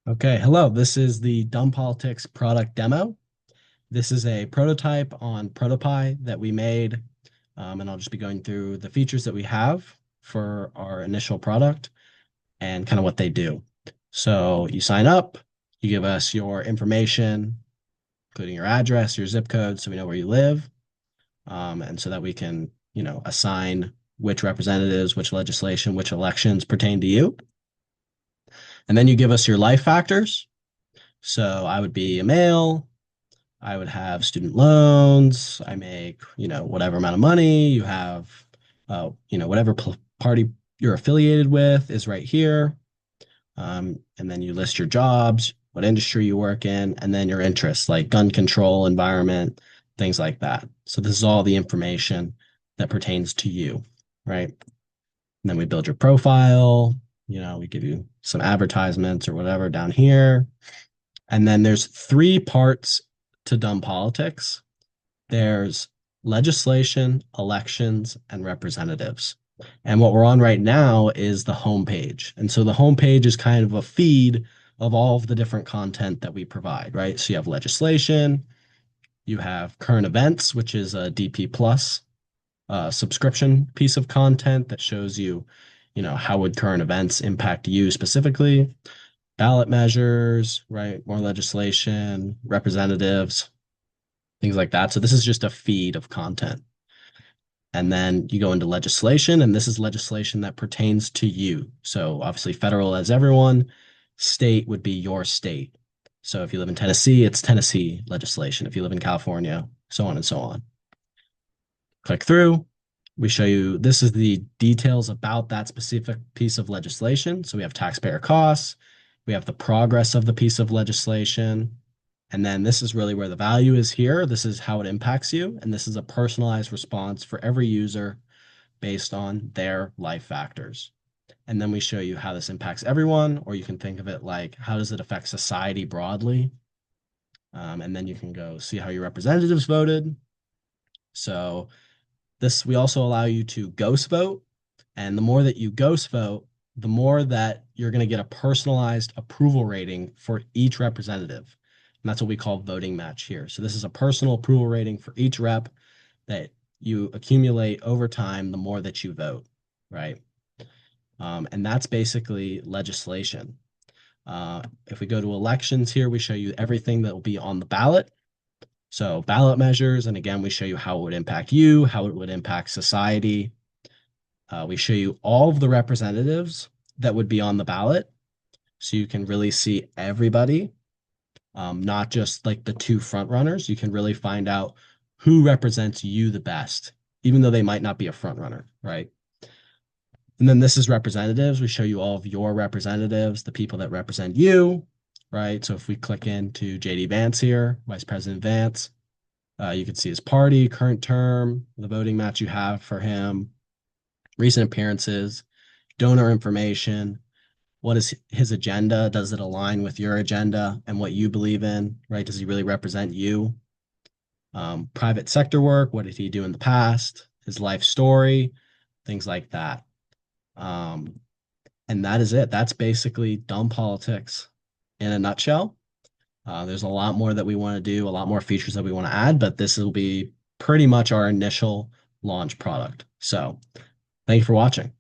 Okay, hello. This is the Dumb Politics product demo. This is a prototype on Protopie that we made, and I'll just be going through the features that we have for our initial product and kind of what they do. So you sign up, you give us your information, including your address, your zip code, so we know where you live, and so that we can, assign which representatives, which legislation, which elections pertain to you. And then you give us your life factors. So I would be a male. I would have student loans. I make, whatever amount of money. You have, whatever party you're affiliated with is right here. And then you list your jobs, what industry you work in, and then your interests like gun control, environment, things like that. So this is all the information that pertains to you, right? And then we build your profile. We give you some advertisements or whatever down here. And then there's three parts to dumb politics. There's legislation, elections, and representatives. And what we're on right now is the homepage. And so the homepage is kind of a feed of all of the different content that we provide, right? So you have legislation, you have current events, which is a DP Plus subscription piece of content that shows you, how would current events impact you specifically, ballot measures, right? More legislation, representatives, things like that. So this is just a feed of content. And then you go into legislation, and this is legislation that pertains to you. So obviously, federal as everyone, state would be your state. So if you live in Tennessee, it's Tennessee legislation. If you live in California, so on and so on. Click through. We show you this is the details about that specific piece of legislation. So we have taxpayer costs, we have the progress of the piece of legislation, and then this is really where the value is here. This is how it impacts you. And this is a personalized response for every user based on their life factors. And then we show you how this impacts everyone, or you can think of it like, how does it affect society broadly? And then you can go see how your representatives voted. So we also allow you to ghost vote. And the more that you ghost vote, the more that you're going to get a personalized approval rating for each representative. And that's what we call voting match here. So this is a personal approval rating for each rep that you accumulate over time, the more that you vote, right? And that's basically legislation. If we go to elections here, we show you everything that will be on the ballot. So ballot measures, and again, we show you how it would impact you, how it would impact society. We show you all of the representatives that would be on the ballot. So you can really see everybody, not just like the two front runners. You can really find out who represents you the best, even though they might not be a front runner, right? And then this is representatives. We show you all of your representatives, the people that represent you, right? So if we click into JD Vance here, Vice President Vance, you can see his party, current term, the voting match you have for him, recent appearances, donor information. What is his agenda? Does it align with your agenda and what you believe in, right? Does he really represent you? Private sector work, what did he do in the past? His life story, things like that. And that is it. That's basically dumb politics in a nutshell. There's a lot more that we want to do, a lot more features that we want to add, but this will be pretty much our initial launch product. So thank you for watching.